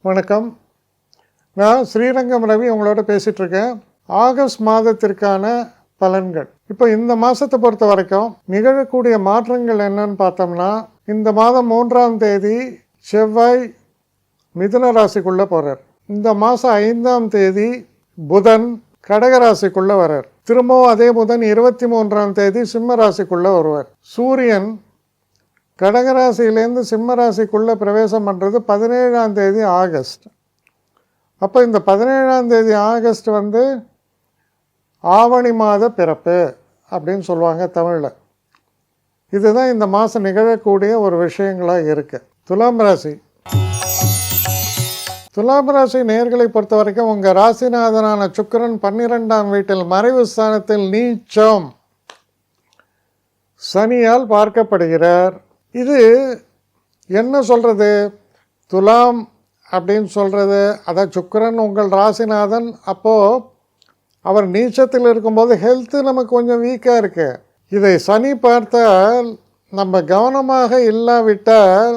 வணக்கம். நான் ஸ்ரீரங்கம் ரவி உங்களோட பேசிகிட்ருக்கேன். ஆகஸ்ட் மாதத்திற்கான பலன்கள். இப்போ இந்த மாதத்தை பொறுத்த வரைக்கும் நிகழக்கூடிய மாற்றங்கள் என்னன்னு பார்த்தோம்னா, இந்த மாதம் 3ஆம் தேதி செவ்வாய் மிதுன ராசிக்குள்ளே போகிறார். இந்த மாதம் 5ஆம் தேதி புதன் கடகராசிக்குள்ளே வர்றார். திரும்பவும் அதே புதன் 23ஆம் தேதி சிம்ம ராசிக்குள்ளே வருவார். சூரியன் கடகராசியிலேருந்து சிம்ம ராசிக்குள்ளே பிரவேசம் பண்ணுறது 17ஆம் தேதி ஆகஸ்ட். அப்போ இந்த 17ஆம் தேதி ஆகஸ்ட் ஆவணி மாத பிறப்பு அப்படின்னு சொல்லுவாங்க தமிழில். இதுதான் இந்த மாதம் நிகழக்கூடிய ஒரு விஷயங்களாக இருக்குது. துலாம் ராசி. துலாம் ராசி நேர்களை பொறுத்த வரைக்கும் உங்கள் ராசிநாதனான சுக்கிரன் 12ஆம் வீட்டில் மறைவு ஸ்தானத்தில் நீச்சம் சனியால் பார்க்கப்படுகிறார். இது என்ன சொல்கிறது? துலாம் அப்படின்னு சொல்கிறது, அதான் சுக்கிரன் உங்கள் ராசிநாதன். அப்போது அவர் நீச்சத்தில் இருக்கும்போது ஹெல்த்து நமக்கு கொஞ்சம் வீக்காக இருக்குது. இதை சனி பார்த்தால் நம்ம கவனமாக இல்லாவிட்டால்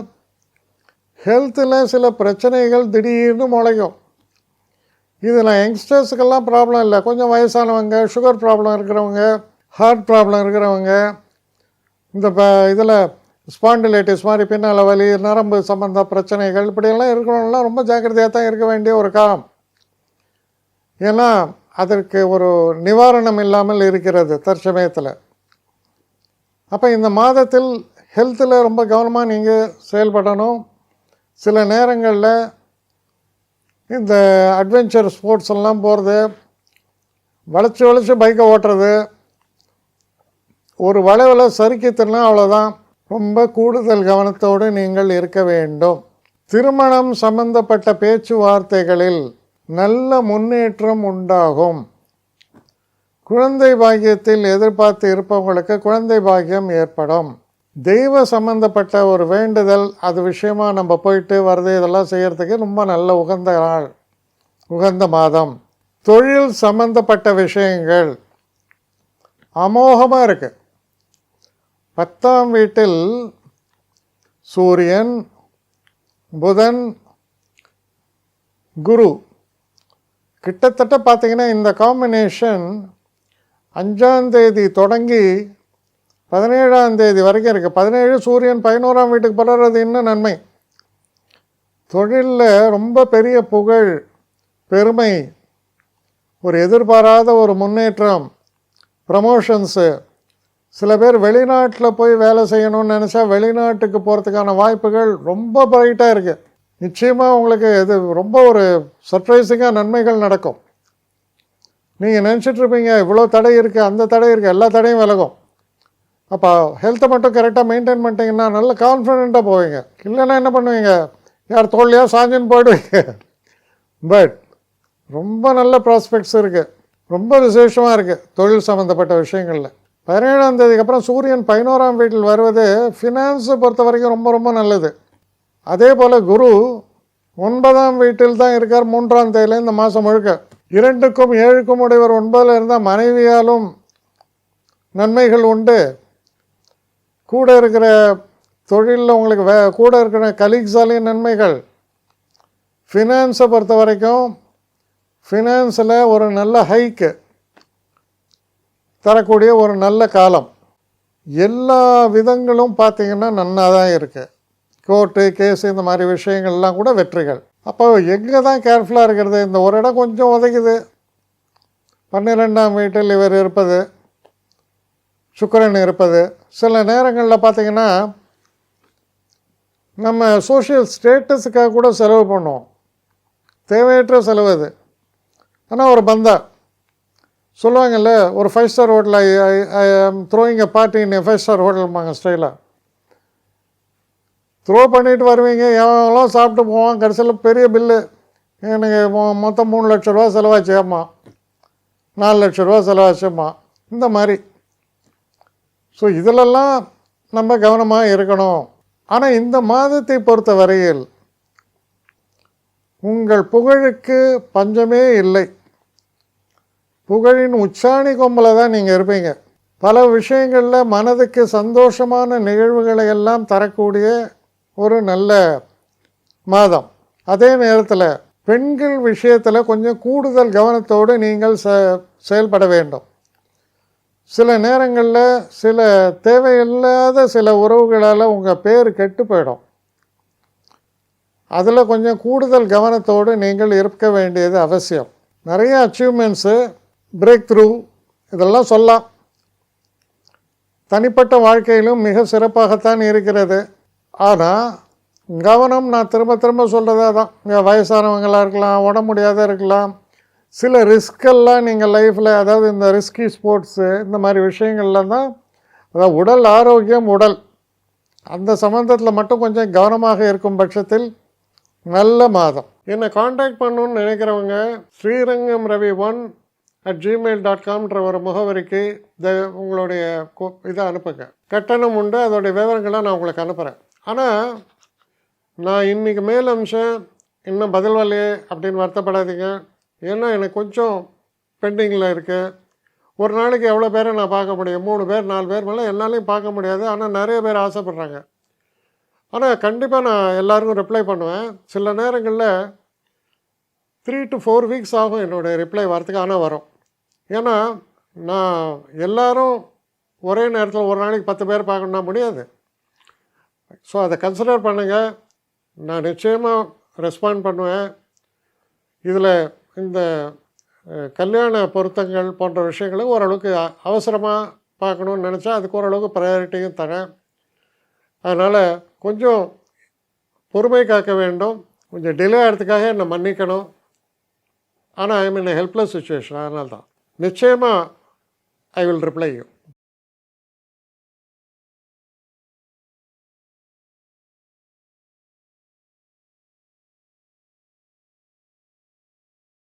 ஹெல்த்தில் சில பிரச்சனைகள் திடீர்னு முளைக்கும். இதில் யங்ஸ்டர்ஸுக்கெல்லாம் ப்ராப்ளம் இல்லை. கொஞ்சம் வயசானவங்க, சுகர் ப்ராப்ளம் இருக்கிறவங்க, ஹார்ட் ப்ராப்ளம் இருக்கிறவங்க, இந்த இதில் ஸ்பாண்டிலைட்டிஸ் மாதிரி பின்னால் வலி, நரம்பு சம்பந்த பிரச்சனைகள் இப்படியெல்லாம் இருக்கிறவங்களாம் ரொம்ப ஜாக்கிரதையாக தான் இருக்க வேண்டிய ஒரு காலம். ஏன்னா அதற்கு ஒரு நிவாரணம் இல்லாமல் இருக்கிறது தற்சமயத்தில். அப்போ இந்த மாதத்தில் ஹெல்த்தில் ரொம்ப கவனமாக நீங்கள் செயல்படணும். சில நேரங்களில் இந்த அட்வென்ச்சர் ஸ்போர்ட்ஸ் எல்லாம் போகிறது, வளைச்சி பைக்கை ஓட்டுறது, ஒரு வளைவில் சறுக்கித்துனா அவ்வளோதான். ரொம்ப கூடுதல் கவனத்தோடு நீங்கள் இருக்க வேண்டும். திருமணம் சம்பந்தப்பட்ட பேச்சுவார்த்தைகளில் நல்ல முன்னேற்றம் உண்டாகும். குழந்தை பாக்கியத்தில் எதிர்பார்த்து இருப்பவங்களுக்கு குழந்தை பாக்கியம் ஏற்படும். தெய்வ சம்பந்தப்பட்ட ஒரு வேண்டுதல், அது விஷயமாக நம்ம போயிட்டு வர்றது, இதெல்லாம் செய்கிறதுக்கு ரொம்ப நல்ல உகந்த நாள், உகந்த மாதம். தொழில் சம்பந்தப்பட்ட விஷயங்கள் அமோகமாக இருக்குது. 10ஆம் வீட்டில் சூரியன், புதன், குரு கிட்டத்தட்ட பார்த்திங்கன்னா இந்த காம்பினேஷன் 5ஆம் தேதி தொடங்கி 17ஆம் தேதி வரைக்கும் இருக்குது. 17 சூரியன் 11ஆம் வீட்டுக்கு படுறது இன்னும் நன்மை. தொழிலில் ரொம்ப பெரிய புகழ், பெருமை, ஒரு எதிர்பாராத ஒரு முன்னேற்றம், ப்ரமோஷன்ஸு. சில பேர் வெளிநாட்டில் போய் வேலை செய்யணும்னு நினச்சா வெளிநாட்டுக்கு போகிறதுக்கான வாய்ப்புகள் ரொம்ப பிரைட்டாக இருக்குது. நிச்சயமாக உங்களுக்கு இது ரொம்ப ஒரு சர்ப்ரைசிங்காக நன்மைகள் நடக்கும். நீங்கள் நினச்சிட்ருப்பீங்க இவ்வளோ தடை இருக்குது, அந்த தடை இருக்குது, எல்லா தடையும் விலகும். அப்போ ஹெல்த்தை மட்டும் கரெக்டாக மெயின்டைன் பண்ணிட்டீங்கன்னா நல்ல கான்ஃபிடெண்ட்டாக போவீங்க. இல்லைன்னா என்ன பண்ணுவீங்க, யார் தோல்லையாக சாஞ்சுன்னு போயிடுவீங்க. பட் ரொம்ப நல்ல ப்ராஸ்பெக்ட்ஸ் இருக்குது, ரொம்ப விசேஷமாக இருக்குது தொழில் சம்மந்தப்பட்ட விஷயங்களில். 17ஆம் தேதிக்கு அப்புறம் சூரியன் 11ஆம் வீட்டில் வருவது ஃபினான்ஸை பொறுத்த வரைக்கும் ரொம்ப ரொம்ப நல்லது. அதே போல் குரு 9ஆம் வீட்டில் தான் இருக்கார் 3ஆம் தேதியில் இந்த மாதம் முழுக்க. 2க்கும் 7க்கும் உடையவர் 9ல் இருந்தால் மனைவியாலும் நன்மைகள் உண்டு. கூட இருக்கிற தொழிலில் உங்களுக்கு கூட இருக்கிற கலீக்ஸாலேயும் நன்மைகள். ஃபினான்ஸை பொறுத்த வரைக்கும் ஃபினான்ஸில் ஒரு நல்ல ஹைக்கு தரக்கூடிய ஒரு நல்ல காலம். எல்லா விதங்களும் பார்த்திங்கன்னா நன்னா தான் இருக்குது. கோர்ட்டு கேஸு இந்த மாதிரி விஷயங்கள்லாம் கூட வெற்றிகள். அப்போ எங்கே தான் கேர்ஃபுல்லாக இருக்கிறது? இந்த ஒரு இடம் கொஞ்சம் உதைக்குது. 12ஆம் வீட்டில் இவர் இருப்பது, சுக்கிரன் இருப்பது. சில நேரங்களில் பார்த்திங்கன்னா நம்ம சோஷியல் ஸ்டேட்டஸுக்காக கூட செலவு பண்ணுவோம். தேவையற்ற செலவு அது. ஆனால் ஒரு பந்தா சொல்லுவாங்கல்ல, ஒரு 5 star hotel, I am throwing a party in 5 star ஹோட்டல்மாங்க ஸ்டைலாக. த்ரோ பண்ணிட்டு வருவீங்க, எவ்வளோ சாப்பிட்டு போவான், கடைசியில் பெரிய பில்லு, எனக்கு மொத்தம் 3 லட்ச ரூபா செலவாச்சேம்மா, 4 லட்ச ரூபா செலவாச்சேம்மா, இந்த மாதிரி. ஸோ இதிலெல்லாம் நம்ம கவனமாக இருக்கணும். ஆனால் இந்த மாதத்தை பொறுத்த வரையில் உங்கள் புகழுக்கு பஞ்சமே இல்லை. புகழின் உச்சாணி கொம்பில் தான் நீங்கள் இருப்பீங்க. பல விஷயங்களில் மனதுக்கு சந்தோஷமான நிகழ்வுகளை எல்லாம் தரக்கூடிய ஒரு நல்ல மாதம். அதே நேரத்தில் பெண்கள் விஷயத்தில் கொஞ்சம் கூடுதல் கவனத்தோடு நீங்கள் செயல்பட வேண்டும். சில நேரங்களில் சில தேவையில்லாத சில உறவுகளால் உங்கள் பேர் கெட்டு போயிடும். அதில் கொஞ்சம் கூடுதல் கவனத்தோடு நீங்கள் இருக்க வேண்டியது அவசியம். நிறைய அச்சீவ்மெண்ட்ஸு, பிரேக் த்ரூ இதெல்லாம் சொல்லலாம். தனிப்பட்ட வாழ்க்கையிலும் மிக சிறப்பாகத்தான் இருக்கிறது. ஆனால் கவனம், நான் திரும்ப திரும்ப சொல்கிறதா தான், இங்கே வயசானவங்களாக இருக்கலாம், உடம்பு முடியாத இருக்கலாம், சில ரிஸ்கெல்லாம் நீங்கள் லைஃப்பில், அதாவது இந்த ரிஸ்கி ஸ்போர்ட்ஸு இந்த மாதிரி விஷயங்கள்லாம் தான், அதாவது உடல் ஆரோக்கியம், உடல் அந்த சம்மந்தத்தில் மட்டும் கொஞ்சம் கவனமாக இருக்கும் பட்சத்தில் நல்ல மாதம். என்னை காண்டாக்ட் பண்ணணுன்னு நினைக்கிறவங்க srirangamravi1@gmail.comன்ற ஒரு முகவரிக்கு உங்களுடைய இதை அனுப்புங்க. கட்டணம் உண்டு, அதோடைய விவரங்களை நான் உங்களுக்கு அனுப்புகிறேன். ஆனால் நான் இன்றைக்கி மேல் அம்சம் இன்னும் பதில் வரலையே அப்படின்னு வருத்தப்படாதீங்க. ஏன்னா எனக்கு கொஞ்சம் பெண்டிங்கில் இருக்குது. ஒரு நாளைக்கு எவ்வளோ பேரை நான் பார்க்க முடியும்? 3 பேர் 4 பேர் மேலே என்னாலையும் பார்க்க முடியாது. ஆனால் நிறைய பேர் ஆசைப்பட்றாங்க. ஆனால் கண்டிப்பாக நான் எல்லாருக்கும் ரிப்ளை பண்ணுவேன். சில நேரங்களில் 3 to 4 வீக்ஸ் ஆகும் என்னுடைய ரிப்ளை வரத்துக்கு. ஆனால் வரும். ஏன்னா நான் எல்லோரும் ஒரே நேரத்தில் ஒரு நாளைக்கு 10 பேர் பார்க்கணுன்னா முடியாது. ஸோ அதை கன்சிடர் பண்ணுங்கள். நான் நிச்சயமாக ரெஸ்பாண்ட் பண்ணுவேன். இதில் இந்த கல்யாண பொருத்தங்கள் போன்ற விஷயங்களை ஓரளவுக்கு அவசரமாக பார்க்கணுன்னு நினச்சா அதுக்கு ஓரளவுக்கு ப்ரையாரிட்டியும் தரேன். அதனால் கொஞ்சம் பொறுமை காக்க வேண்டும். கொஞ்சம் டிலே ஆகிறதுக்காக என்னை மன்னிக்கணும். ஆனால் ஐ மீன் ஹெல்ப்லெஸ் சுச்சுவேஷன். அதனால தான் நிச்சயமாக ஐ வில் ரிப்ளை யூ.